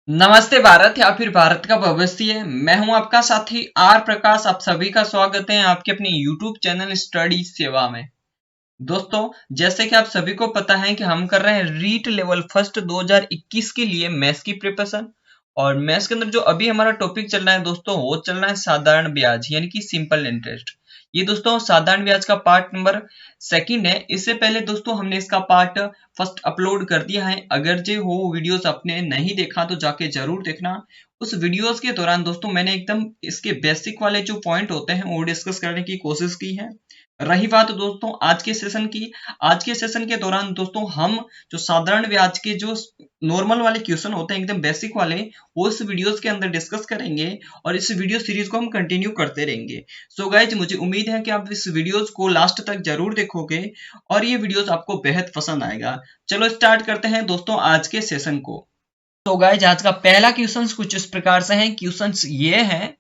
नमस्ते भारत या फिर भारत का भविष्य। मैं हूं आपका साथी आर प्रकाश। आप सभी का स्वागत है आपके अपने YouTube चैनल स्टडी सेवा में। दोस्तों, जैसे कि आप सभी को पता है कि हम कर रहे हैं रीट लेवल फर्स्ट 2021 के लिए मैथ्स की प्रिपरेशन। और मैथ्स के अंदर जो अभी हमारा टॉपिक चल रहा है दोस्तों, वो चल रहा है साधारण ब्याज यानी कि सिंपल इंटरेस्ट। ये दोस्तों साधारण ब्याज का पार्ट नंबर सेकंड है। इससे पहले दोस्तों हमने इसका पार्ट फर्स्ट अपलोड कर दिया है। अगर जो हो वीडियोस आपने नहीं देखा तो जाके जरूर देखना। उस वीडियोस के दौरान दोस्तों मैंने एकदम इसके बेसिक वाले जो पॉइंट होते हैं वो डिस्कस करने की कोशिश की है। रही बात दोस्तों आज के सेशन की, आज के सेशन के दौरान दोस्तों हम जो साधारण ब्याज के जो नॉर्मल वाले क्वेश्चन होते हैं एकदम बेसिक वाले, वो इस वीडियोस के अंदर डिस्कस करेंगे और इस वीडियो सीरीज को हम कंटिन्यू करते रहेंगे। सो गाइज, मुझे उम्मीद है कि आप इस वीडियोस को लास्ट तक जरूर देखोगे और ये वीडियोस आपको बेहद पसंद आएगा। चलो स्टार्ट करते हैं दोस्तों आज के सेशन को। तो गाइज, आज का पहला क्वेश्चन कुछ इस प्रकार से है। क्वेश्चन ये है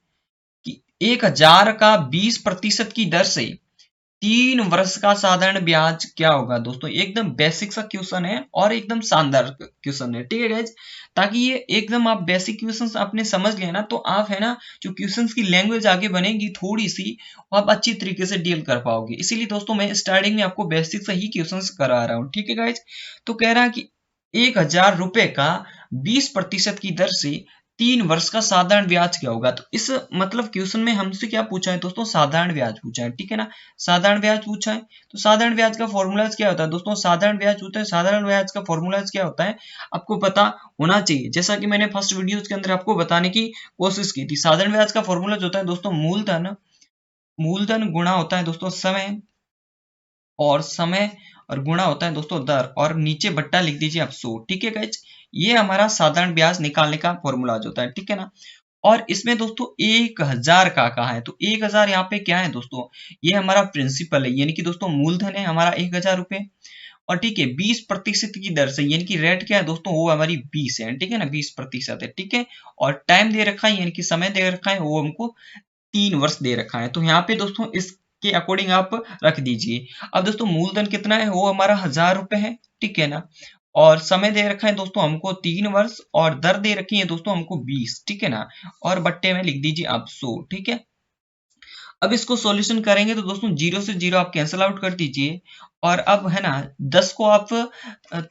कि 1000 का 20% की दर से 3 वर्ष का साधारण ब्याज क्या होगा। दोस्तों एकदम बेसिक सा क्वेश्चन है और एकदम शानदार क्वेश्चन है, ठीक है गाइज। ताकि ये एकदम आप बेसिक क्वेश्चंस आपने समझ लिया ना, तो आप है ना जो क्वेश्चंस की लैंग्वेज आगे बनेगी थोड़ी सी, वो आप अच्छी तरीके से डील कर पाओगे। इसीलिए दोस्तों मैं स्टार्टिंग में आपको बेसिक से ही क्वेश्चंस करा रहा हूँ, ठीक है गाइज। तो कह रहा है कि 1000 रुपए का 20% की दर से 3 वर्ष का साधारण ब्याज क्या होगा। तो इस मतलब क्वेश्चन में हमसे क्या पूछा है दोस्तों, साधारण ब्याज पूछा है, ठीक है ना। साधारण ब्याज पूछा है तो साधारण ब्याज का फॉर्मूला क्या होता है दोस्तों। साधारण ब्याज होता है, साधारण ब्याज का फॉर्मूला क्या होता है आपको पता होना चाहिए। जैसा कि मैंने फर्स्ट वीडियोस के अंदर आपको बताने की कोशिश की थी। साधारण ब्याज का फॉर्मूला जो होता है दोस्तों, मूलधन, मूलधन गुणा होता है दोस्तों समय, और समय और गुणा होता है दोस्तों दर, और नीचे बट्टा लिख दीजिए आप 100, ठीक है गाइज। ये हमारा साधारण ब्याज निकालने का फॉर्मूला होता है, ठीक है ना। और इसमें दोस्तों 1000 का कहा है, तो 1000 यहाँ पे क्या है दोस्तों, ये हमारा प्रिंसिपल है, यानी कि दोस्तों मूलधन है हमारा 1000 रुपए। और ठीक है 20% की दर से, यानी कि रेट क्या है दोस्तों, वो हमारी 20 है, ठीक है ना, 20% है, ठीक है। और टाइम दे रखा है, यानी कि समय दे रखा है, वो हमको 3 वर्ष दे रखा है। तो यहाँ पे दोस्तों इसके अकॉर्डिंग आप रख दीजिए। अब दोस्तों मूलधन कितना है, वो हमारा 1000 रुपए है, ठीक है ना। और समय दे रखा है दोस्तों हमको 3 वर्ष, और दर दे रखी है दोस्तों हमको 20, ठीक है ना। और बट्टे में लिख दीजिए आप 100, ठीक है। अब इसको सॉल्यूशन करेंगे तो दोस्तों जीरो से जीरो आप कैंसिल आउट कर दीजिए। और अब है ना 10 को आप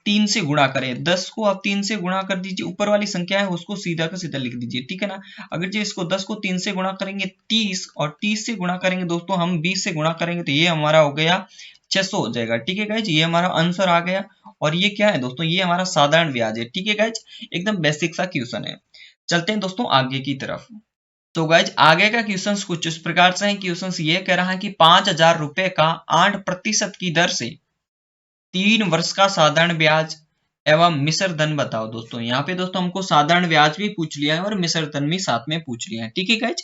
3 से गुणा करें, 10 को आप 3 से गुणा कर दीजिए। ऊपर वाली संख्या है उसको सीधा का सीधा लिख दीजिए, ठीक है ना। अगर जो इसको 10 को 3 से गुणा करेंगे 30, और 30 से गुणा करेंगे दोस्तों हम 20 से गुणा करेंगे, तो ये हमारा हो गया 600 हो जाएगा, ठीक है गाइज। ये हमारा आंसर आ गया। और ये क्या है दोस्तों, ये हमारा साधारण ब्याज है, ठीक है गाइज। एकदम बेसिक सा क्वेश्चन है। चलते हैं दोस्तों आगे की तरफ। तो गाइज आगे का क्वेश्चन कुछ इस प्रकार से है। क्वेश्चन ये कह रहा है कि 5000 रुपए का 8% की दर से 3 वर्ष का साधारण ब्याज एवं मिश्र धन बताओ। दोस्तों यहाँ पे दोस्तों हमको साधारण ब्याज भी पूछ लिया है और मिश्र धन भी साथ में पूछ लिया है, ठीक है गाइज।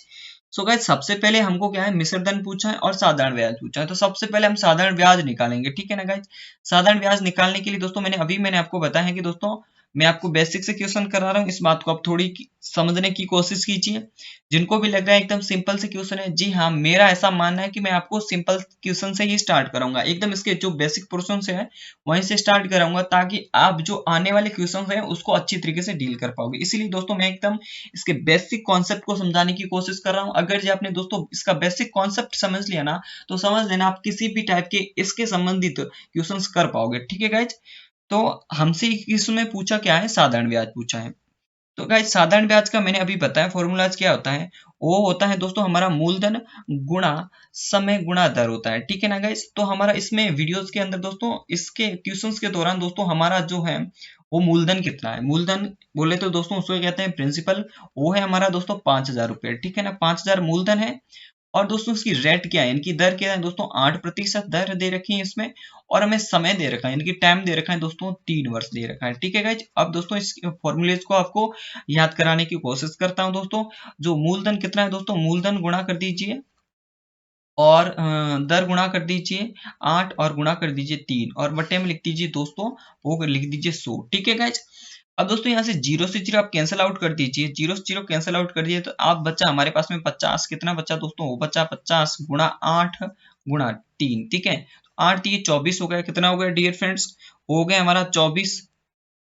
सो गाइज सबसे पहले हमको क्या है, मिश्र धन पूछा है और साधारण ब्याज पूछा है। तो सबसे पहले हम साधारण ब्याज निकालेंगे, ठीक है ना गाइज। साधारण ब्याज निकालने के लिए दोस्तों मैंने आपको बताया है कि दोस्तों मैं आपको बेसिक से क्वेश्चन करा रहा हूँ, इस बात को आप थोड़ी समझने की कोशिश कीजिए। जिनको भी लग रहा है एकदम सिंपल से क्वेश्चन है, जी हाँ मेरा ऐसा मानना है कि मैं आपको सिंपल क्वेश्चन से ही स्टार्ट करूंगा। एकदम इसके जो बेसिक पोर्शन से है वहीं से स्टार्ट कराऊंगा, ताकि आप जो आने वाले क्वेश्चन हैं उसको अच्छी तरीके से डील कर पाओगे। इसीलिए दोस्तों मैं एकदम इसके बेसिक कॉन्सेप्ट को समझाने की कोशिश कर रहा हूँ। अगर जो आपने दोस्तों इसका बेसिक कॉन्सेप्ट समझ लिया ना, तो समझ लेना आप किसी भी टाइप के इसके संबंधित क्वेश्चंस कर पाओगे, ठीक है गाइज। तो हमसे इसमें पूछा क्या है, साधारण ब्याज पूछा है। तो गाइस साधारण ब्याज का मैंने अभी बताया फॉर्मूला क्या होता है। वो होता है दोस्तों हमारा मूलधन गुणा समय गुणा दर होता है, ठीक है ना गाइस। तो हमारा इसमें वीडियोस के अंदर दोस्तों इसके क्वेश्चंस के दौरान दोस्तों हमारा जो है वो मूलधन कितना है, मूलधन बोले तो दोस्तों उसको कहते हैं प्रिंसिपल। वो है हमारा दोस्तों 5000 रुपये, ठीक है ना। 5000 मूलधन है। और दोस्तों इसकी रेट क्या है, इनकी दर क्या है दोस्तों, 8% दर दे रखी है इसमें। और हमें समय दे रखा है, इनकी टाइम दे रखा है दोस्तों 3 वर्ष दे रखा है, ठीक है गाइज। अब दोस्तों इस फॉर्मूलेज को आपको याद कराने की कोशिश करता हूं दोस्तों। जो मूलधन कितना है दोस्तों, मूलधन गुणा कर दीजिए और दर गुणा कर दीजिए 8, और गुणा कर दीजिए 3, और बट्टे में लिख दीजिए दोस्तों, वो लिख दीजिए 100, ठीक है गाइज। अब दोस्तों यहाँ से जीरो आप कैंसिल आउट कर दीजिए, जीरो से जीरो कैंसिल आउट कर दिए तो आप बचा हमारे पास में 50। कितना बचा दोस्तों, वो बचा 50 गुणा 8 गुणा 3, ठीक है। 8 3 24 हो गया। कितना हो गया डियर फ्रेंड्स, हो गया हमारा 24।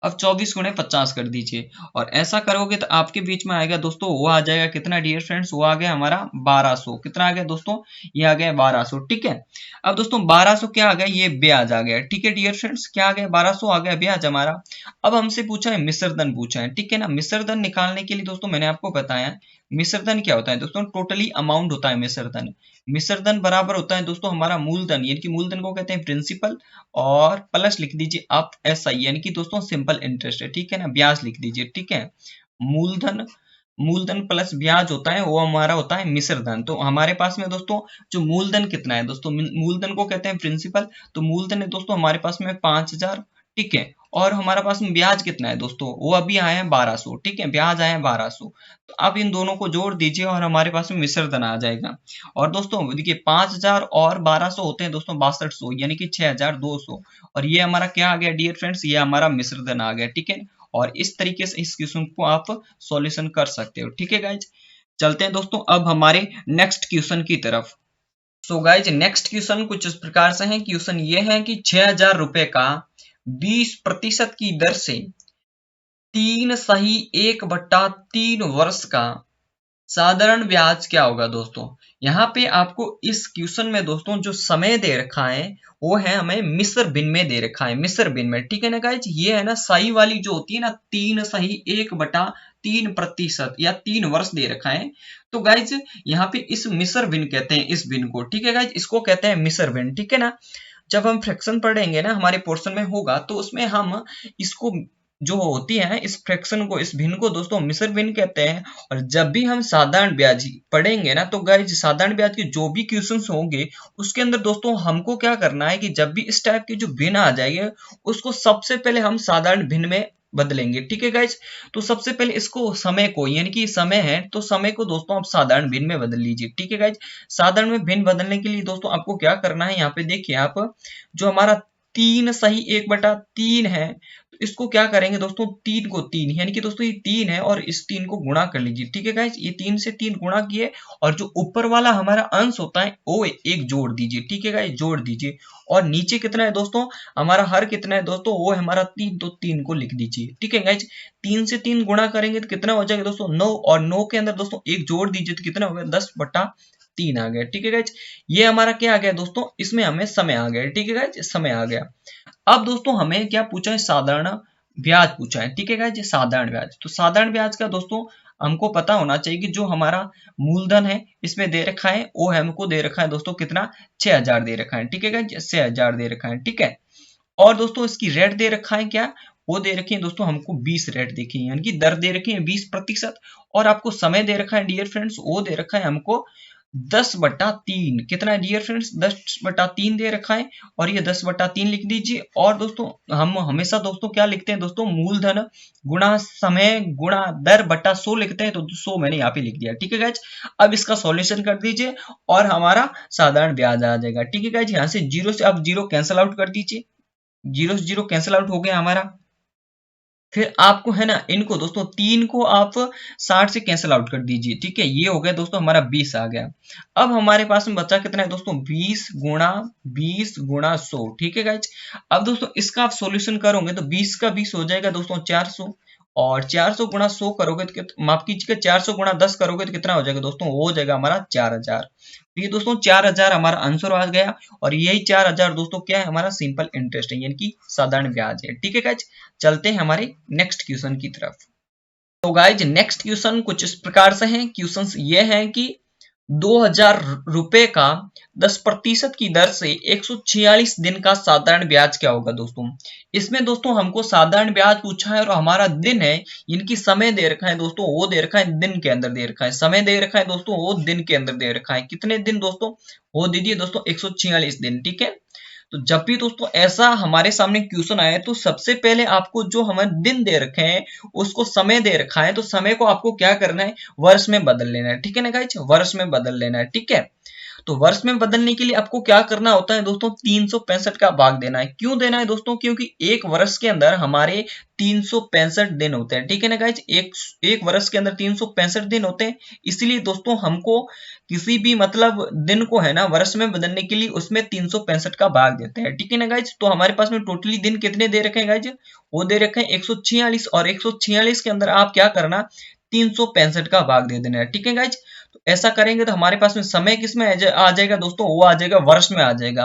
अब 24 गुणे 50 कर दीजिए और ऐसा करोगे तो आपके बीच में आएगा दोस्तों, वो आ जाएगा कितना डियर फ्रेंड्स, वो आ गया हमारा 1200। कितना आ गया दोस्तों, ये आ गया 1200। ठीक है, अब दोस्तों 1200 क्या आ गया, ये ब्याज आ गया। ठीक है डियर फ्रेंड्स, क्या आ गया, 1200 आ गया ब्याज हमारा। अब हमसे पूछा है मिश्र धन पूछा है, ठीक है ना। मिश्र धन निकालने के लिए दोस्तों मैंने आपको बताया मिश्र धन क्या होता है दोस्तों, टोटली अमाउंट होता है मिश्र धन। मिश्र धन बराबर होता है दोस्तों हमारा मूलधन, यानी कि मूलधन को कहते हैं प्रिंसिपल, और प्लस लिख दीजिए आप एसआई, यानी कि दोस्तों सिंपल इंटरेस्ट है। ठीक है ना, ब्याज लिख दीजिए। ठीक है, मूलधन, मूलधन प्लस ब्याज होता है वो हमारा होता है मिश्र धन। तो हमारे पास में दोस्तों जो मूलधन कितना है दोस्तों, मूलधन को कहते हैं प्रिंसिपल, तो मूलधन है दोस्तों हमारे पास में 5000। ठीक है, और हमारे पास में ब्याज कितना है दोस्तों, वो अभी आए हैं 1200। ठीक है, ब्याज आए हैं 1200। तो अब इन दोनों को जोड़ दीजिए और हमारे पास में मिश्र धन आ जाएगा। और दोस्तों देखिए 5000 और 1200 होते हैं दोस्तों 6200, यानी कि 6200। और ये हमारा क्या आ गया डियर फ्रेंड्स, ये हमारा मिश्र धन आ गया। ठीक है, और इस तरीके से इस क्वेश्चन को आप सॉल्यूशन कर सकते हो। ठीक है गाइज, चलते हैं दोस्तों अब हमारे नेक्स्ट क्वेश्चन की तरफ। सो गाइज नेक्स्ट क्वेश्चन कुछ इस प्रकार से है। क्वेश्चन ये है कि 6000 रुपए का 20% की दर से 3/1/3 वर्ष का साधारण ब्याज क्या होगा दोस्तों। यहाँ पे आपको इस क्वेश्चन में दोस्तों जो समय दे रखा है वो है हमें मिस्र बिन में दे रखा है, मिस्र बिन में। ठीक है ना गाइज, ये है ना सही वाली जो होती है ना 3/1/3% या 3 वर्ष दे रखा है। तो गाइज यहाँ पे इस मिस्र बिन कहते हैं इस बिन को। ठीक है गाइज, इसको कहते हैं मिस्र बिन। ठीक है ना, जब हम फ्रैक्शन पढ़ेंगे ना हमारे पोर्शन में होगा तो उसमें हम इसको जो होती है इस फ्रैक्शन को, इस भिन्न को दोस्तों मिश्र भिन्न कहते हैं। और जब भी हम साधारण ब्याज पढ़ेंगे ना तो गाइज साधारण ब्याज के जो भी क्वेश्चंस होंगे उसके अंदर दोस्तों हमको क्या करना है कि जब भी इस टाइप के जो भिन्न आ जाएंगे उसको सबसे पहले हम साधारण भिन्न में बदलेंगे। ठीक है गाइज, तो सबसे पहले इसको समय को, यानी कि समय है तो समय को दोस्तों आप साधारण भिन्न में बदल लीजिए। ठीक है गाइज, साधारण में भिन्न बदलने के लिए दोस्तों आपको क्या करना है, यहाँ पे देखिए आप जो हमारा 3/1/3 है तो इसको क्या करेंगे दोस्तों, 3 को 3, यानी कि दोस्तों ये 3 है और इस 3 को गुणा कर लीजिए। ठीक है गाइज, ये 3 से 3 गुणा किए और जो ऊपर वाला हमारा अंश होता है वो एक जोड़ दीजिए। ठीक है गाइज, जोड़ दीजिए। और नीचे कितना है दोस्तों, हमारा हर कितना है दोस्तों, वो है हमारा 3, तो 3 को लिख दीजिए। ठीक है गाइज, 3 से 3 गुणा करेंगे तो कितना हो जाएगा दोस्तों 9, और 9 के अंदर दोस्तों एक जोड़ दीजिए तो कितना हो गया 10/3 आ गया। ठीक है गाइज, ये हमारा क्या आ गया दोस्तों, इसमें हमें समय आ गया। ठीक है गाइज, समय आ गया। अब दोस्तों हमें क्या पूछा है, साधारण ब्याज पूछा है। ठीक है गाइज, साधारण ब्याज, तो साधारण ब्याज का दोस्तों हमको पता होना चाहिए कि जो हमारा मूलधन है इसमें दे रखा है वो हमको दे रखा है दोस्तों कितना, 6000 दे रखा है। ठीक है गाइज, 6000 दे रखा है। ठीक है, और दोस्तों इसकी रेट दे रखा है क्या, वो दे रखी है दोस्तों हमको 20 रेट देखी है, यानी कि दर दे रखी है 20%। और आपको समय दे रखा है डियर फ्रेंड्स, वो दे रखा है हमको 10/3। कितना है डियर फ्रेंड्स, 10/3 दे रखा है और ये 10/3 लिख दीजिए। और दोस्तों हम हमेशा दोस्तों क्या लिखते हैं दोस्तों, मूलधन गुणा समय गुणा दर बटा 100 लिखते हैं, तो 100 मैंने यहाँ पे लिख दिया। ठीक है गाइज, अब इसका सॉल्यूशन कर दीजिए और हमारा साधारण ब्याज आ जाएगा। ठीक है गाइज, यहाँ से जीरो से अब जीरो कैंसिल आउट कर दीजिए, जीरो से जीरो कैंसिल आउट हो गया हमारा। फिर आपको है ना इनको दोस्तों 3 को आप 60 से कैंसिल आउट कर दीजिए। ठीक है, ये हो गया दोस्तों हमारा 20 आ गया। अब हमारे पास में बचा कितना है दोस्तों, 20 × 100। ठीक है गाइज, अब दोस्तों इसका आप सॉल्यूशन करोगे तो 20 का 20 हो जाएगा दोस्तों 400, और 400 × 100 करोगे तो माफ कीजिएगा 400 × 10 करोगे तो कितना हो जाएगा दोस्तों, वो हो जाएगा हमारा 4000। तो ये दोस्तों 4000 हमारा आंसर आ गया। और यही 4000 दोस्तों क्या है, हमारा सिंपल इंटरेस्ट है, यानी कि साधारण ब्याज है। ठीक है गाइज, चलते हैं हमारे नेक्स्ट क्वेश्चन की तरफ। तो गाइज नेक्स्ट क्वेश्चन कुछ इस प्रकार से है। क्वेश्चन ये है कि 2000 रुपए का 10% की दर से 146 दिन का साधारण ब्याज क्या होगा दोस्तों। इसमें दोस्तों हमको साधारण ब्याज पूछा है और हमारा दिन है, इनकी समय दे रखा है दोस्तों, वो दे रखा है दिन के अंदर दे रखा है, समय दे रखा है दोस्तों वो दिन के अंदर दे रखा है। कितने दिन दोस्तों, वो दे दिए दोस्तों 146 दिन। ठीक है, तो जब भी दोस्तों ऐसा हमारे सामने क्वेश्चन आए तो सबसे पहले आपको जो हमारे दिन दे रखे हैं उसको समय दे रखा है तो समय को आपको क्या करना है, वर्ष में बदल लेना है। ठीक है ना गाइज, वर्ष में बदल लेना है। ठीक है, तो वर्ष में बदलने के लिए आपको क्या करना होता है दोस्तों, 365 का भाग देना है। क्यों देना है दोस्तों, क्योंकि एक वर्ष के अंदर हमारे 365 दिन होते हैं, ठीक है ना गाइज। एक वर्ष के अंदर 365 दिन होते हैं, इसलिए दोस्तों हमको किसी भी मतलब दिन को है ना वर्ष में बदलने के लिए उसमें 365 का भाग देते हैं, ठीक है ना गाइज। तो हमारे पास में टोटली दिन कितने दे रखे हैं गाइज, वो दे रखे हैं 146, और 146 के अंदर आप क्या करना, 365 का भाग दे देना है, ठीक है गाइज। तो ऐसा करेंगे तो हमारे पास में समय किसमें आ जाएगा दोस्तों, वो आ जाएगा वर्ष में आ जाएगा।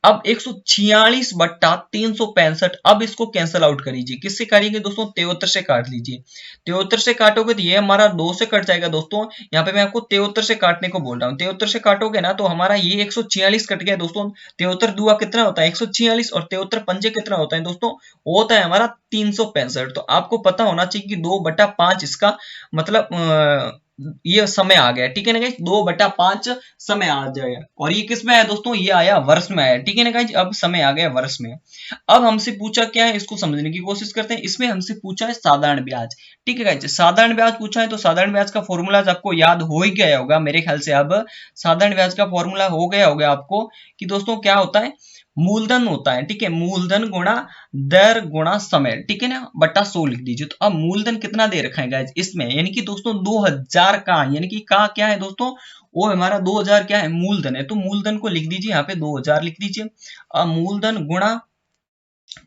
अब 146 बट्टा 365, अब इसको कैंसिल आउट करीजिए, किससे करेंगे दोस्तों, 73 से काट लीजिए। 73 से काटोगे तो ये हमारा 2 से कट जाएगा दोस्तों, यहाँ पे मैं आपको 73 से काटने को बोल रहा हूँ। 73 से काटोगे ना तो हमारा ये 146 कट गया दोस्तों। 73 दुआ कितना होता है 146, और 73 पंजे कितना होता है दोस्तों, वो होता है हमारा 365। तो आपको पता होना चाहिए कि 2/5 इसका मतलब ये समय आ गया, ठीक है ना गाइस, 2/5 समय आ जाएगा। और ये किस में आया दोस्तों, ये आया वर्ष में आया, ठीक है ना गाइस। अब समय आ गया वर्ष में। अब हमसे पूछा क्या है, इसको समझने की कोशिश करते हैं। इसमें हमसे पूछा है साधारण ब्याज, ठीक है गाइस। साधारण ब्याज पूछा है तो साधारण ब्याज का फॉर्मूला आपको याद हो ही गया होगा मेरे ख्याल से। अब साधारण ब्याज का फॉर्मूला हो गया होगा आपको कि दोस्तों क्या होता है, मूलधन होता है, ठीक है, मूलधन गुणा दर गुणा समय, ठीक है ना, बटा 100 लिख दीजिए। तो अब मूलधन कितना दे रखा है गाइस इसमें, यानी कि दोस्तों 2000 का, यानी कि का क्या है दोस्तों, वो हमारा 2000 क्या है, मूलधन है। तो मूलधन को लिख दीजिए, यहाँ पे 2000 लिख दीजिए। अब मूलधन गुणा,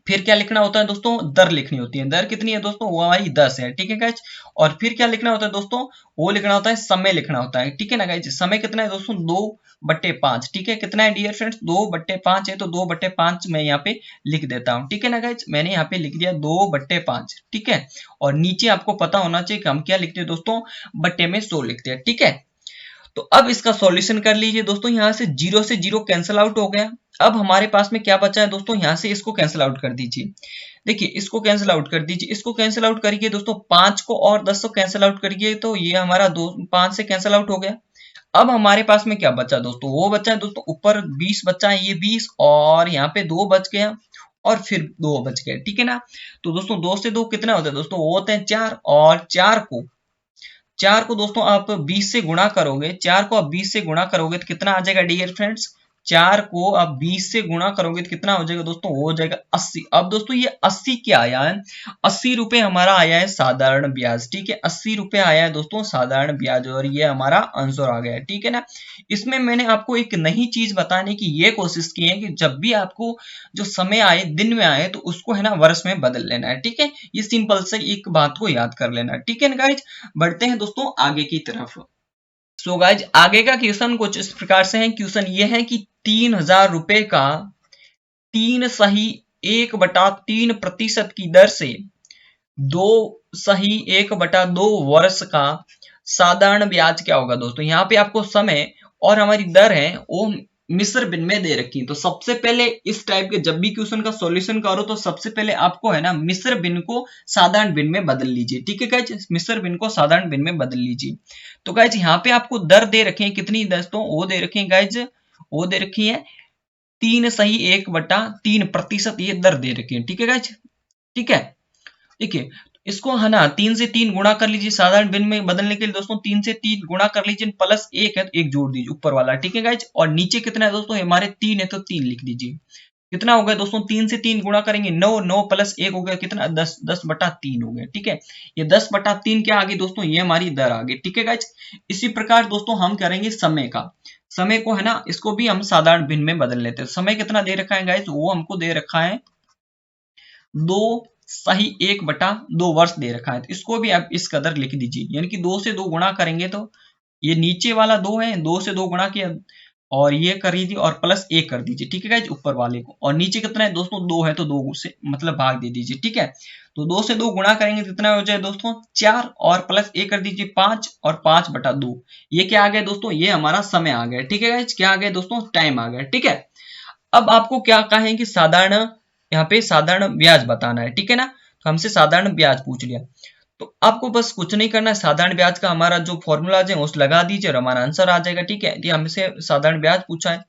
फिर क्या लिखना होता है दोस्तों, दर लिखनी होती है। दर कितनी है दोस्तों, वो हमारी 10 है, ठीक है गाइज। और फिर क्या लिखना होता है दोस्तों, वो लिखना होता है समय लिखना होता है, ठीक है ना गाइज। समय कितना है दोस्तों, 2/5, ठीक है। कितना है डियर फ्रेंड्स, 2/5 है, तो 2/5 मैं यहाँ पे लिख देता हूँ, ठीक है ना गाइज। मैंने यहाँ पे लिख दिया 2/5, ठीक है। और नीचे आपको पता होना चाहिए कि हम क्या लिखते हैं दोस्तों, बट्टे में 100 लिखते हैं, ठीक है। तो अब इसका सॉल्यूशन कर लीजिए दोस्तों, यहां से 0 से 0 कैंसिल आउट हो गया। अब हमारे पास में क्या बचा है दोस्तों, यहां से इसको कैंसिल आउट कर दीजिए। देखिए इसको कैंसिल आउट कर दीजिए, इसको कैंसिल आउट करिए दोस्तों, 5 को और 10 को कैंसिल आउट करिए तो ये हमारा 5 से कैंसिल आउट हो गया। अब हमारे पास में क्या बचा दोस्तों, वो बचा है दोस्तों ऊपर 20 बचा है, ये 20 और यहाँ पे 2 बच गया और फिर 2 बच गए, ठीक है ना। तो दोस्तों 2 से 2 कितना होता है दोस्तों, वो होते हैं 4, और 4 को दोस्तों आप 20 से गुणा करोगे, 4 को आप 20 से गुणा करोगे तो कितना आ जाएगा डियर फ्रेंड्स, 4 को आप 20 से गुणा करोगे तो कितना हो जाएगा दोस्तों, वो हो जाएगा 80। अब दोस्तों ये 80 क्या आया है, 80 रुपए हमारा आया है साधारण ब्याज, ठीक है। 80 रुपए आया है दोस्तों साधारण ब्याज, और ये हमारा आंसर आ गया है, ठीक है ना। इसमें मैंने आपको एक नई चीज बताने की ये कोशिश की है कि जब भी आपको जो समय आए दिन में आए तो उसको है ना वर्ष में बदल लेना है, ठीक है। ये सिंपल से एक बात को याद कर लेना है, ठीक है ना गाइज। बढ़ते हैं दोस्तों आगे की तरफ। सो गाइज आगे का क्वेश्चन कुछ इस प्रकार से है। क्वेश्चन ये है कि 3000 रुपए का 3 सही 1/3% की दर से 2 सही 1/2 वर्ष का साधारण ब्याज क्या होगा दोस्तों। यहाँ पे आपको समय और हमारी दर है वो मिस्र बिन में दे रखी है। तो सबसे पहले इस टाइप के जब भी क्वेश्चन का सॉल्यूशन करो तो सबसे पहले आपको है ना मिस्र बिन को साधारण बिन में बदल लीजिए, ठीक है गाइज। मिस्र बिन को साधारण बिन में बदल लीजिए। तो गाइज यहाँ पे आपको दर दे रखे हैं कितनी दोस्तों, वो दे रखी है गाइज, वो दे रखी है 3 सही 1/3%, ये दर दे रखी है, ठीक है गाइज, ठीक है। देखिए इसको है ना 3 से 3 गुणा कर लीजिए, साधारण बिन में बदलने के लिए दोस्तों 3 से 3 गुणा कर लीजिए, प्लस 1 है तो 1 जोड़ दीजिए ऊपर वाला, ठीक है गाइज। और नीचे कितना है दोस्तों, हमारे 3 है तो 3 लिख दीजिए। कितना हो गया दोस्तों, 3 से 3 गुणा करेंगे 9, 9 प्लस 1 हो गया कितना 10, 10/3 हो गया, ठीक है। ये 10/3 क्या आ गई दोस्तों, ये हमारी दर आ गई, ठीक है गाइज। इसी प्रकार दोस्तों हम करेंगे समय का, समय को है ना इसको भी हम साधारण भिन्न में बदल लेते हैं। समय कितना दे रखा है गाइज, वो हमको दे रखा है 2 सही 1/2 वर्ष दे रखा है। तो इसको भी आप इस कदर लिख दीजिए, यानी कि 2 से 2 गुणा करेंगे तो ये नीचे वाला 2 है, 2 से 2 गुणा किया और ये कर दीजिए और प्लस 1 कर दीजिए, ठीक है गाइज ऊपर वाले को। और नीचे कितना है दोस्तों 2 है तो 2 से मतलब भाग दे दीजिए, ठीक है। तो 2 से 2 गुणा करेंगे तो कितना हो जाए दोस्तों 4 और प्लस 1 कर दीजिए 5 और 5/2। ये क्या आ गया दोस्तों, ये हमारा समय आ गया, ठीक है गाइज। क्या आ गया दोस्तों, टाइम आ गया, ठीक है। अब आपको क्या कहें कि साधारण, यहाँ पे साधारण ब्याज बताना है, ठीक है ना। तो हमसे साधारण ब्याज पूछ लिया तो आपको बस कुछ नहीं करना है, साधारण ब्याज का हमारा जो फॉर्मूला है उस लगा दीजिए और हमारा आंसर आ जाएगा, ठीक है। ये हमसे साधारण ब्याज पूछा है।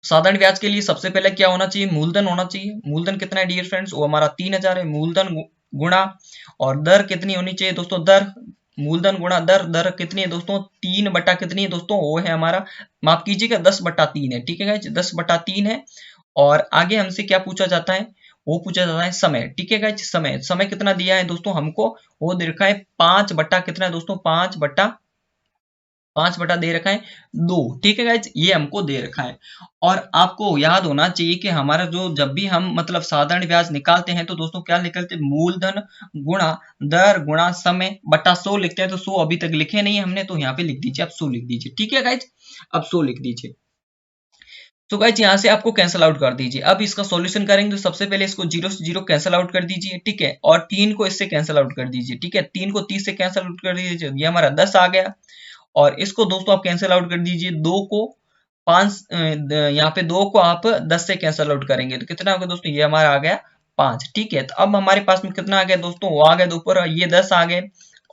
साधारण ब्याज के लिए सबसे पहले क्या होना चाहिए, मूलधन होना चाहिए। मूलधन कितना है डियर फ्रेंड्स, वो हमारा 3000 है। मूलधन गुणा और दर कितनी होनी चाहिए दोस्तों, दर मूलधन गुणा दर, दर कितनी है दोस्तों 3 बटा कितनी है दोस्तों, वो है हमारा, माफ कीजिएगा 10/3 है, ठीक है गाइज 10/3 है। और आगे हमसे क्या पूछा जाता है, वो पूछा जाता है समय, ठीक है गाइज समय, समय कितना दिया है दोस्तों हमको, वो दे रखा है 5 बटा कितना है दोस्तों, 5 बटा दे रखा है 2, ठीक है गाइज ये हमको दे रखा है। और आपको याद होना चाहिए कि हमारा जो जब भी हम मतलब साधारण ब्याज निकालते हैं तो दोस्तों क्या निकलते हैं, मूलधन गुणा दर गुणा समय बटा 100 लिखते हैं। तो 100 अभी तक लिखे नहीं हमने, तो यहाँ पे लिख दीजिए, आप 100 लिख दीजिए, ठीक है गाइज अब 100 लिख दीजिए। तो गाइज यहाँ से आपको कैंसिल आउट कर दीजिए। अब इसका सॉल्यूशन करेंगे तो सबसे पहले इसको 0 से 0 कैंसिल आउट कर दीजिए, ठीक है, और 3 को इससे कैंसिल आउट कर दीजिए, ठीक है, 3 को 30 से कैंसिल आउट कर दीजिए, ये हमारा 10 आ गया। और इसको दोस्तों आप कैंसिल आउट कर दीजिए, 2 को 5, यहाँ पे 2 को आप 10 से कैंसिल आउट करेंगे तो कितना होगा दोस्तों, ये हमारा आ गया 5, ठीक है। तो अब हमारे पास में कितना आ गया दोस्तों, वो आ गया ऊपर ये 10 आ गए,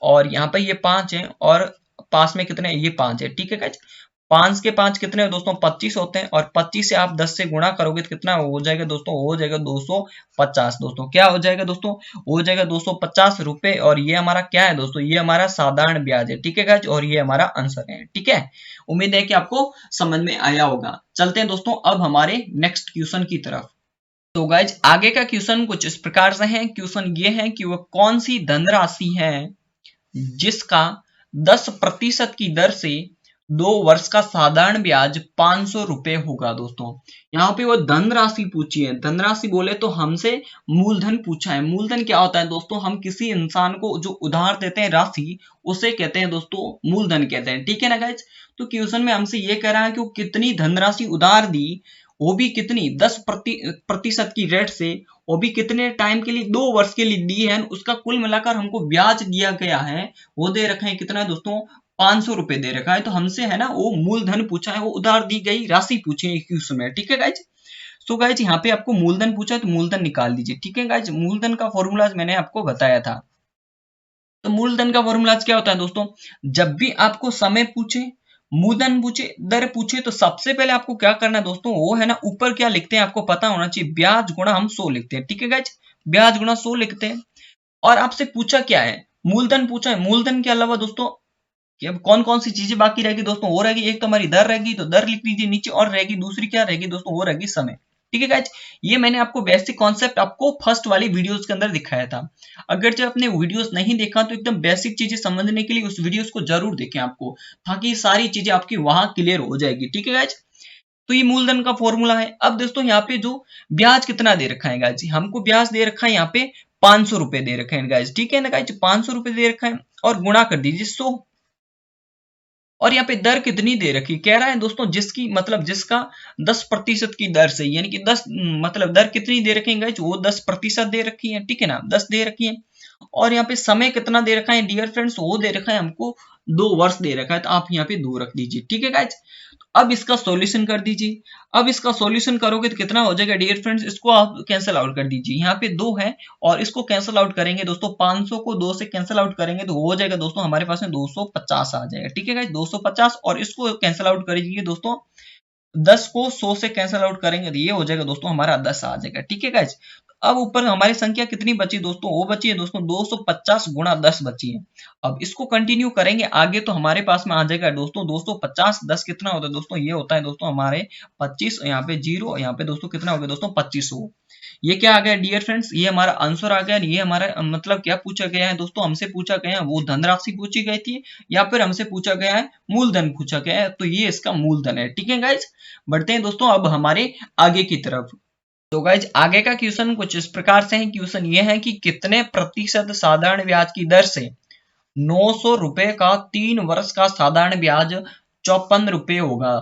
और यहाँ पे ये 5 है, और पास में कितने, ये 5 है, ठीक है गाइस। 5 के 5 कितने दोस्तों 25 होते हैं, और 25 से आप 10 से गुणा करोगे तो कितना हो जाएगा दोस्तों, हो जाएगा 250 दोस्तों, क्या हो जाएगा दोस्तों, हो जाएगा 250 रुपए। और ये हमारा क्या है दोस्तों, ये हमारा साधारण ब्याज है, ठीक है गाइस, और ये हमारा आंसर है, ठीक है। उम्मीद है कि आपको समझ में आया होगा। चलते हैं दोस्तों अब हमारे नेक्स्ट क्वेश्चन की तरफ। तो गाइज आगे का क्वेश्चन कुछ इस प्रकार से है, क्वेश्चन ये है कि वह कौन सी धनराशि है जिसका 10% की दर से 2 वर्ष का साधारण ब्याज 500 रुपए होगा। दोस्तों यहाँ पे वो धनराशि पूछी है, धनराशि बोले तो हमसे मूलधन पूछा है। मूलधन क्या होता है दोस्तों, हम किसी इंसान को जो उधार देते हैं राशि, उसे कहते हैं दोस्तों मूलधन कहते हैं, ठीक है ना गाइज। तो क्वेश्चन में हमसे ये कह रहा है कि वो कितनी धनराशि उधार दी, वो भी कितनी 10% की रेट से, वो भी कितने टाइम के लिए, 2 वर्ष के लिए दी है। उसका कुल मिलाकर हमको ब्याज दिया गया है, वो दे रखा है कितना दोस्तों 500 रुपए दे रखा है। तो हमसे है ना वो मूलधन पूछा है, वो उधार दी गई राशि पूछी है क्वेश्चन में, ठीक है गाइज। सो गाइज यहाँ पे आपको मूलधन पूछा है तो मूलधन निकाल दीजिए, ठीक है गाइज। मूलधन का फॉर्मूला मैंने आपको बताया था। तो मूलधन का फॉर्मूला क्या होता है दोस्तों, जब भी आपको समय पूछे, मूलधन पूछे, दर पूछे, तो सबसे पहले आपको क्या करना है दोस्तों, वो है ना ऊपर क्या लिखते हैं आपको पता होना चाहिए, ब्याज गुणा हम 100 लिखते हैं, ठीक है गाइज, ब्याज गुणा 100 लिखते हैं। और आपसे पूछा क्या है, मूलधन पूछा है। मूलधन के अलावा दोस्तों कि अब कौन कौन सी चीजें बाकी रहेगी दोस्तों, वो रहेगी एक तो हमारी दर रहेगी, तो दर लिख लीजिए नीचे, और रहेगी दूसरी क्या रहेगी दोस्तों, वो रहेगी समय, ठीक है गाइज। ये मैंने आपको बेसिक कॉन्सेप्ट आपको फर्स्ट वाली वीडियोस के अंदर दिखाया था। अगर जब आपने वीडियोस नहीं देखा तो एकदम बेसिक चीजें समझने के लिए उस वीडियोस को जरूर देखें आपको, ताकि सारी चीजें आपकी वहां क्लियर हो जाएगी, ठीक है गाइज। तो ये मूलधन का फॉर्मूला है। अब दोस्तों यहाँ पे जो ब्याज कितना दे रखा है गाइज, हमको ब्याज दे रखा है यहाँ पे 500 रुपए दे रखे हैं गाइज, ठीक है ना गाइज, 500 रुपए दे रखा है, और गुणा कर दीजिए 100। और यहाँ पे दर कितनी दे रखी, कह रहा है दोस्तों जिसकी मतलब जिसका 10% की दर से, यानी कि 10 मतलब दर कितनी दे रखी है, वो 10% दे रखी है, ठीक है ना, 10 दे रखी है। और यहाँ पे समय कितना दे रखा है डियर फ्रेंड्स, वो दे रखा है हमको 2 वर्ष दे रखा है, तो आप यहाँ पे 2 रख दीजिए, ठीक है गाइज। अब इसका सॉल्यूशन कर दीजिए। अब इसका सॉल्यूशन करोगे तो कितना हो जाएगा डियर फ्रेंड्स, इसको आप कैंसिल आउट कर दीजिए, यहाँ पे 2 है, और इसको कैंसिल आउट करेंगे दोस्तों, 500 को 2 से कैंसिल आउट करेंगे तो हो जाएगा दोस्तों हमारे पास में 250 आ जाएगा, ठीक है गाइस 250। और इसको कैंसिल आउट करिए दोस्तों, 10 को 100 से कैंसिल आउट करेंगे तो ये हो जाएगा दोस्तों हमारा 10 आ जाएगा, ठीक है गाइज। अब ऊपर हमारी संख्या कितनी बची दोस्तों, वो बची है दोस्तों 250 गुणा 10 बची है। अब इसको कंटिन्यू करेंगे आगे तो हमारे पास में आ जाएगा दोस्तों 250, 10 कितना होता है दोस्तों, ये होता है दोस्तों हमारे 25, यहाँ पे 0, यहाँ पे दोस्तों कितना हो गया दोस्तों 2500। ये क्या आ गया डियर फ्रेंड्स, ये हमारा आंसर आ गया। ये हमारा मतलब क्या पूछा गया है दोस्तों, हमसे पूछा गया है वो धनराशि पूछी गई थी, या फिर हमसे पूछा गया है मूलधन पूछा गया है, तो ये इसका मूलधन है, ठीक है गाइज। बढ़ते हैं दोस्तों अब हमारे आगे की तरफ। तो गाइज आगे का क्वेश्चन कुछ इस प्रकार से है, क्वेश्चन ये है कि कितने प्रतिशत साधारण ब्याज की दर से 900 रुपए का 3 वर्ष का साधारण ब्याज 54 रुपए होगा।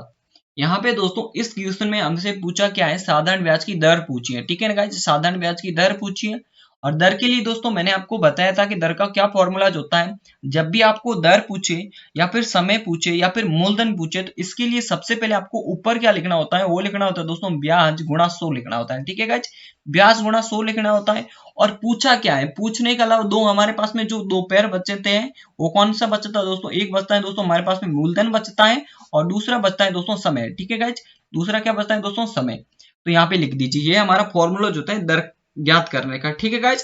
यहाँ पे दोस्तों इस क्वेश्चन में हमसे पूछा क्या है, साधारण ब्याज की दर पूछी है, ठीक है ना गाइस, साधारण ब्याज की दर पूछी है। और दर के लिए दोस्तों मैंने आपको बताया था कि दर का क्या फॉर्मूला होता है, जब भी आपको दर पूछे या फिर समय पूछे या फिर मूलधन पूछे, तो इसके लिए सबसे पहले आपको ऊपर क्या लिखना होता है, वो लिखना होता है दोस्तों ब्याज गुणा 100 लिखना होता है, ठीक है गाइस, ब्याज गुणा 100 लिखना होता है। और पूछा क्या है, पूछने के अलावा दो हमारे पास में जो दो पैर बचते हैं, वो कौन सा बचता है दोस्तों, एक बचता है दोस्तों हमारे पास में मूलधन बचता है, और दूसरा बचता है दोस्तों समय, ठीक है गाइज, दूसरा क्या बचता है दोस्तों समय। तो यहाँ पे लिख दीजिए, ये हमारा फॉर्मूला जो होता है दर ज्ञात करने का, ठीक है गाइज।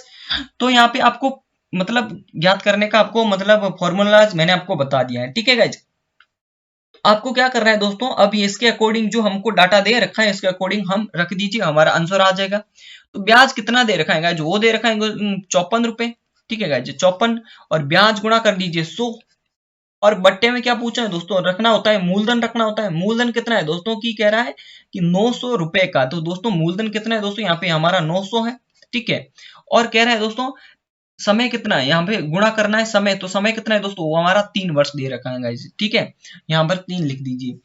तो यहाँ पे आपको मतलब ज्ञात करने का आपको मतलब फॉर्मूला मैंने आपको बता दिया है, ठीक है गाइज। आपको क्या करना है दोस्तों, अब इसके अकॉर्डिंग जो हमको डाटा दे रखा है इसके अकॉर्डिंग हम रख दीजिए, हमारा आंसर आ जाएगा। तो ब्याज कितना दे रखा है गाइज, वो दे रखा है 54 रुपए, ठीक है गाइज 54, और ब्याज गुणा कर दीजिए 100, और बट्टे में क्या पूछा है दोस्तों, रखना होता है मूलधन, रखना होता है मूलधन कितना है दोस्तों की कह रहा है कि 900 रुपए का। तो दोस्तों मूलधन कितना है दोस्तों, यहाँ पे हमारा 900 है, ठीक है। और कह रहा है दोस्तों समय कितना है, यहाँ पे गुणा करना है समय, तो समय कितना है दोस्तों, वो हमारा 3 वर्ष दे रखा है गाइस, ठीक है। यहाँ पर 3 लिख दीजिए।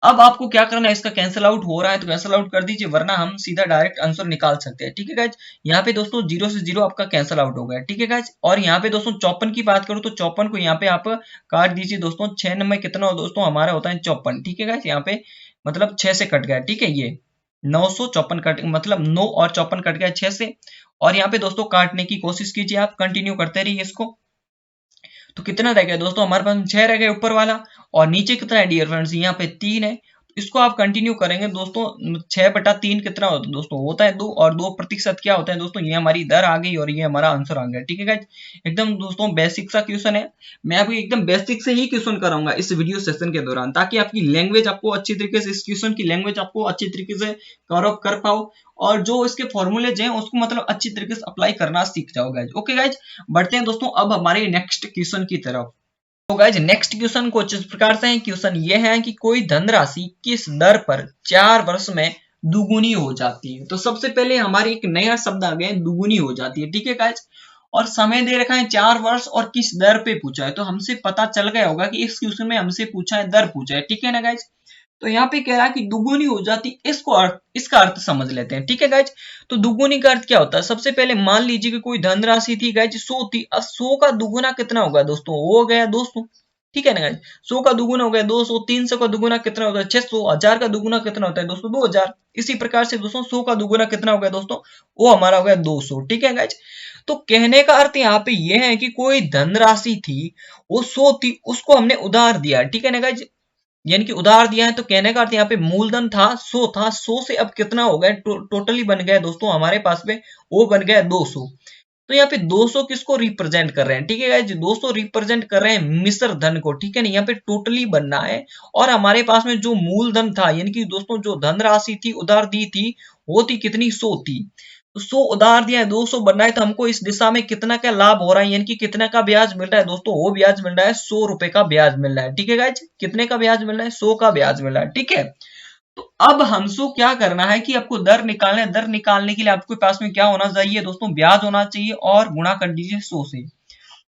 अब आपको क्या करना है, इसका कैंसिल आउट हो रहा है तो कैंसिल आउट कर दीजिए, वरना हम सीधा डायरेक्ट आंसर निकाल सकते हैं, ठीक है गाइज। यहाँ पे दोस्तों 0 से 0 आपका कैंसिल आउट हो गया, ठीक है गाइज। और यहाँ पे दोस्तों 54 की बात करूँ तो 54 को यहाँ पे आप काट दीजिए दोस्तों, 6 में कितना हो दोस्तों, हमारा होता है 54, ठीक है गाइज। यहाँ पे मतलब 6 से कट गया, ठीक है, ये 954 कट, मतलब 9 और 54 कट गया 6 से। और यहाँ पे दोस्तों काटने की कोशिश कीजिए, आप कंटिन्यू करते रहिए इसको। तो कितना रह गया दोस्तों, हमारे पास 6 रह गए ऊपर वाला, और नीचे कितना है डियर फ्रेंड्स, यहाँ पे 3 है। इसको आप कंटिन्यू करेंगे दोस्तों, 6/3 कितना होता है दोस्तों, होता है 2, और 2% क्या होता है दोस्तों, ये हमारी दर आ गई और ये हमारा आंसर आ गया, ठीक है गाइस। एकदम दोस्तों बेसिक सा क्वेश्चन है, मैं आपको एकदम बेसिक से ही क्वेश्चन कराऊंगा इस वीडियो सेशन के दौरान, ताकि आपकी लैंग्वेज आपको अच्छी तरीके से, इस क्वेश्चन की लैंग्वेज आपको अच्छी तरीके से कवर अप कर पाओ, और जो इसके फॉर्मूलेज हैं उसको मतलब अच्छी तरीके से अप्लाई करना सीख जाओ गाइज। ओके गाइज, बढ़ते हैं दोस्तों अब हमारे नेक्स्ट क्वेश्चन की तरफ। तो गाइज नेक्स्ट क्वेश्चन कुछ इस प्रकार से है, क्वेश्चन ये है कि कोई धनराशि किस दर पर 4 वर्ष में दुगुनी हो जाती है। तो सबसे पहले हमारे एक नया शब्द आ गया, दुगुनी हो जाती है, ठीक है गाइज। और समय दे रखा है 4 वर्ष, और किस दर पे पूछा है, तो हमसे पता चल गया होगा कि इस क्वेश्चन में हमसे पूछा है दर पूछा है, ठीक है ना गाइज। तो यहाँ पे कह रहा है कि दुगुनी हो जाती, इसका अर्थ समझ लेते हैं, ठीक है गाइज। तो दुगुनी का अर्थ क्या होता है, सबसे पहले मान लीजिए कि कोई धनराशि थी गाइज 100 थी, अब 100 का दुगुना कितना होगा दोस्तों, वो हो गया 200, ठीक है ना गाइज। 100 का दुगुना हो गया 200, 300 का दुगुना कितना होता है 600, 1000 का दुगुना कितना होता है दोस्तों 2000। इसी प्रकार से दोस्तों 100 का दुगुना कितना हो गया दोस्तों, वो हमारा हो गया 200, ठीक है गाइज। तो कहने का अर्थ यहाँ पे ये है कि कोई धनराशि थी वो 100 थी, उसको हमने उधार दिया, ठीक है ना गाइज, यानी कि उधार दिया है। तो कहने का अर्थ यहाँ पे मूलधन था 100 था, 100 से अब कितना हो गया, टोटली बन गया दोस्तों हमारे पास में, वो बन गया 200। तो यहाँ पे 200 किसको रिप्रेजेंट कर रहे हैं, ठीक है गाइस, 200 रिप्रेजेंट कर रहे हैं मिश्र धन को, ठीक है ना, यहाँ पे टोटली बनना है। और हमारे पास में जो मूलधन था, यानी कि दोस्तों जो धनराशि थी उधार दी थी, वो थी कितनी, 100 थी। तो 100 उधार दिया है, 200 बनना है, तो हमको इस दिशा में कितना का लाभ हो रहा है, यानी कि कितना का ब्याज मिल रहा है दोस्तों, वो ब्याज मिल रहा है 100 रुपए का ब्याज मिल रहा है, ठीक है गाइज। कितने का ब्याज मिल रहा है, 100 का ब्याज मिल रहा है, ठीक है। तो अब हमको क्या करना है कि आपको दर निकालना है, दर निकालने के लिए आपके पास में क्या होना चाहिए दोस्तों, ब्याज होना चाहिए, और गुणा कर दीजिए 100 से।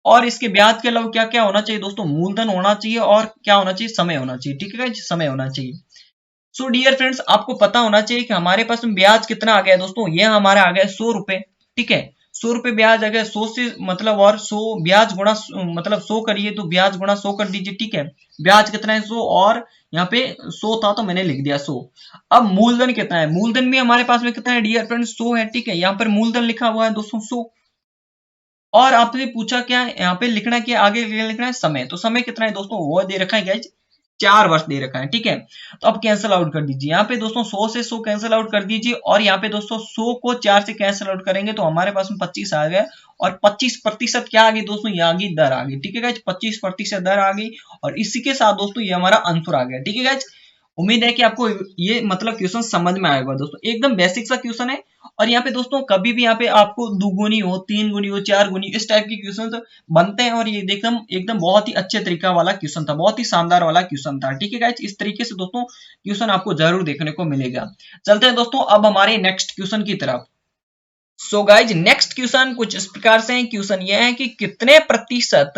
और इसके ब्याज के अलावा क्या क्या होना चाहिए दोस्तों, मूलधन होना चाहिए, और क्या होना चाहिए, समय होना चाहिए, ठीक है, समय होना चाहिए। सो डियर फ्रेंड्स, आपको पता होना चाहिए कि हमारे पास में ब्याज कितना आ गया दोस्तों, ये हमारा आ गया 100 रुपए, ठीक है। 100 रुपए ब्याज आ गया, 100 से मतलब, और 100 ब्याज गुणा मतलब 100 करिए, तो ब्याज गुणा 100 कर दीजिए, ठीक है। ब्याज कितना है 100, और यहाँ पे 100 था तो मैंने लिख दिया 100। अब मूलधन कितना है, मूलधन भी हमारे पास में कितना है डियर फ्रेंड्स, 100 है, ठीक है। यहाँ पर मूलधन लिखा हुआ है दोस्तों 100। और आपने पूछा क्या है, यहाँ पे लिखना क्या, आगे लिखना है समय, तो समय कितना है दोस्तों, वो दे रखा है गाइज 4 वर्ष दे रखा है, ठीक है। तो अब कैंसिल आउट कर दीजिए, यहाँ पे दोस्तों 100 से 100 कैंसिल आउट कर दीजिए, और यहाँ पे दोस्तों 100 को 4 से कैंसिल आउट करेंगे तो हमारे पास में 25 आ गया, और 25% क्या आ गई दोस्तों, ये आ गई दर आ गई, ठीक है गाइज, 25% दर आ गई। और इसी के साथ दोस्तों ये हमारा आंसर आ गया, ठीक है गाइज। उम्मीद है कि आपको ये मतलब क्वेश्चन समझ में आएगा दोस्तों, एकदम बेसिक सा क्वेश्चन है। और यहाँ पे दोस्तों कभी भी यहाँ पे आपको दुगुनी हो, 3 गुनी हो, 4 गुनी, इस टाइप के क्वेश्चन तो बनते हैं, और ये एकदम एकदम बहुत ही अच्छे तरीका वाला क्वेश्चन था, बहुत ही शानदार वाला क्वेश्चन था, ठीक है गाइस। इस तरीके से दोस्तों क्वेश्चन आपको जरूर देखने को मिलेगा। चलते हैं दोस्तों अब हमारे नेक्स्ट क्वेश्चन की तरफ। सो गाइज नेक्स्ट क्वेश्चन कुछ इस प्रकार से है, क्वेश्चन यह है कि कितने प्रतिशत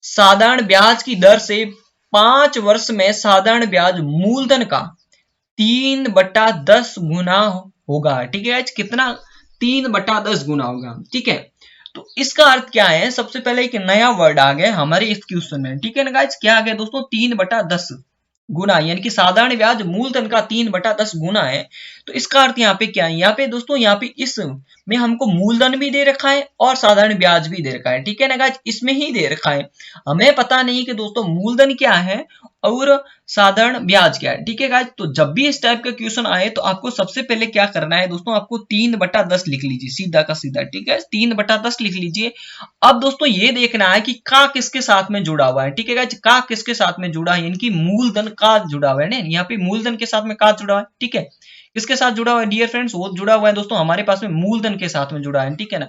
साधारण ब्याज की दर से 5 वर्ष में साधारण ब्याज मूलधन का 3/10 गुना होगा, ठीक है गाइज, कितना, 3/10 गुना होगा, ठीक है। तो इसका अर्थ क्या है, सबसे पहले एक नया वर्ड आ गया हमारे इस क्वेश्चन में, ठीक है ना गाइज, क्या आ गया दोस्तों, 3/10 गुना, यानी कि साधारण ब्याज मूलधन का 3/10 गुना है। तो इसका अर्थ यहाँ पे क्या है, यहाँ पे दोस्तों यहाँ पे इस में हमको मूलधन भी दे रखा है और साधारण ब्याज भी दे रखा है, ठीक है ना गाइज, इसमें ही दे रखा है। हमें पता नहीं कि दोस्तों मूलधन क्या है और साधारण ब्याज क्या है, ठीक है गाइज। तो जब भी इस टाइप का क्वेश्चन आए तो आपको सबसे पहले क्या करना है दोस्तों, आपको 3/10 लिख लीजिए सीधा का सीधा, ठीक है, 3/10 लिख लीजिए। अब दोस्तों ये देखना है कि का किसके साथ में जुड़ा हुआ है, ठीक है गाइज, का किसके साथ में जुड़ा है, यानी कि मूलधन का जुड़ा हुआ है ना, यहाँ पे मूलधन के साथ में का जुड़ा हुआ है, ठीक है। किसके साथ जुड़ा हुआ है डियर फ्रेंड्स, वो जुड़ा हुआ है दोस्तों हमारे पास में मूलधन के साथ में जुड़ा है, ठीक है ना।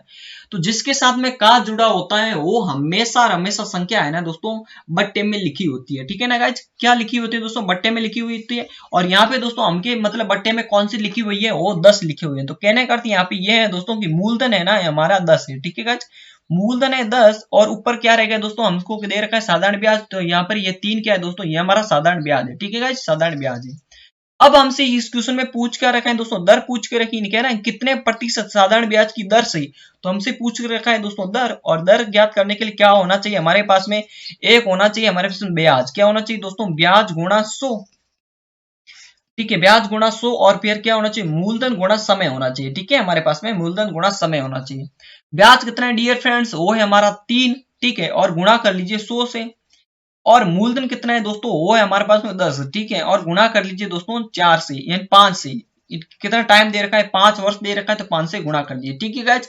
तो जिसके साथ में का जुड़ा होता है वो हमेशा हमेशा संख्या है ना दोस्तों बट्टे में लिखी होती है, ठीक है ना गाइज। क्या लिखी होती है दोस्तों, बट्टे में लिखी हुई होती है। और यहाँ पे दोस्तों हमके मतलब बट्टे में कौन सी लिखी हुई है, वो 10 लिखी हुई है। तो कहने का अर्थ यहाँ पे ये है दोस्तों की मूलधन है ना हमारा 10 है, ठीक है गाइज। मूलधन है 10 और ऊपर क्या रहेगा दोस्तों, हमको दे रखा है साधारण ब्याज, तो यहाँ पर ये 3 क्या है दोस्तों, ये हमारा साधारण ब्याज है, ठीक है गाइज, साधारण ब्याज है। अब हमसे इस क्वेश्चन में पूछ क्या रखा है दोस्तों, दर पूछ के रखी, कह रहा है कितने प्रतिशत साधारण ब्याज की दर सही। तो हमसे पूछ के रखा है दोस्तों दर, और दर ज्ञात करने के लिए क्या होना चाहिए हमारे पास में, एक होना चाहिए हमारे पास में ब्याज, क्या होना चाहिए दोस्तों, ब्याज गुणा 100, ठीक है, ब्याज गुणा 100, और फिर क्या होना चाहिए, मूलधन गुणा समय होना चाहिए, ठीक है, हमारे पास में मूलधन गुणा समय होना चाहिए। ब्याज कितना है डियर फ्रेंड्स, वो है हमारा 3, ठीक है, और गुणा कर लीजिए 100 से। और मूलधन कितना है दोस्तों, वो है हमारे पास में 10, ठीक है, और गुणा कर लीजिए दोस्तों 4 से यानी 5 से। कितना टाइम दे रखा है, 5 वर्ष दे रखा है, तो 5 से गुणा कर लीजिए, ठीक है गाइज।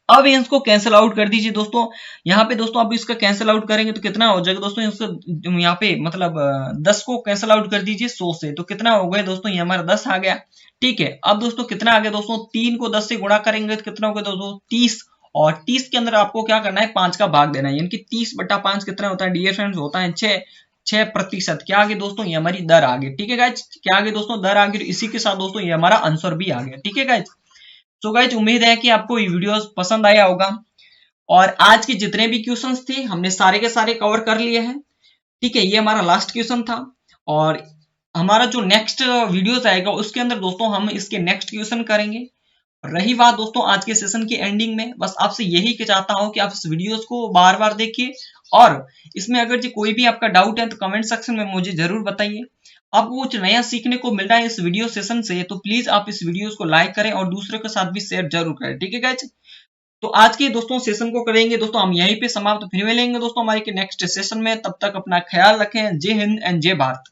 अब इसको कैंसिल आउट कर दीजिए दोस्तों, यहाँ पे दोस्तों अब इसका कैंसिल आउट करेंगे तो कितना हो जाएगा दोस्तों, इसको यहाँ पे मतलब 10 को कैंसिल आउट कर दीजिए 100 से, तो कितना हो गया दोस्तों, ये हमारा 10 आ गया, ठीक है। अब दोस्तों कितना आ गया दोस्तों, 3 को 10 से गुणा करेंगे तो कितना होगा दोस्तों, 30, और 30 के अंदर आपको क्या करना है, 5 का भाग देना है, यानी कि 30/5 कितना होता है डियर फ्रेंड्स, होता है 6%। क्या आ गया दोस्तों, ये हमारी दर आ गई, ठीक है गाइज, क्या आ गया दोस्तों, दर आ गई। इसी के साथ दोस्तों ये हमारा आंसर भी आ गया, ठीक है गाइज। तो गाइज उम्मीद है कि आपको ये वीडियो पसंद आया होगा, और आज के जितने भी क्वेश्चंस थे हमने सारे के सारे कवर कर लिए हैं, ठीक है, ये हमारा लास्ट क्वेश्चन था। और हमारा जो नेक्स्ट वीडियोस आएगा उसके अंदर दोस्तों हम इसके नेक्स्ट क्वेश्चन करेंगे। रही बात दोस्तों आज के सेशन की एंडिंग में, बस आपसे यही कि चाहता हूं कि आप इस वीडियोस को बार बार देखिए, और इसमें अगर जो कोई भी आपका डाउट है तो कमेंट सेक्शन में मुझे जरूर बताइए। आपको कुछ नया सीखने को मिल रहा है इस वीडियो सेशन से, तो प्लीज आप इस वीडियोस को लाइक करें और दूसरों के साथ भी शेयर जरूर करें, ठीक है गाइज। तो आज के दोस्तों सेशन को करेंगे दोस्तों हम यहीं पे समाप्त, फिर मिलेंगे दोस्तों हमारे के नेक्स्ट सेशन में, तब तक अपना ख्याल रखें। जय हिंद एंड जय भारत।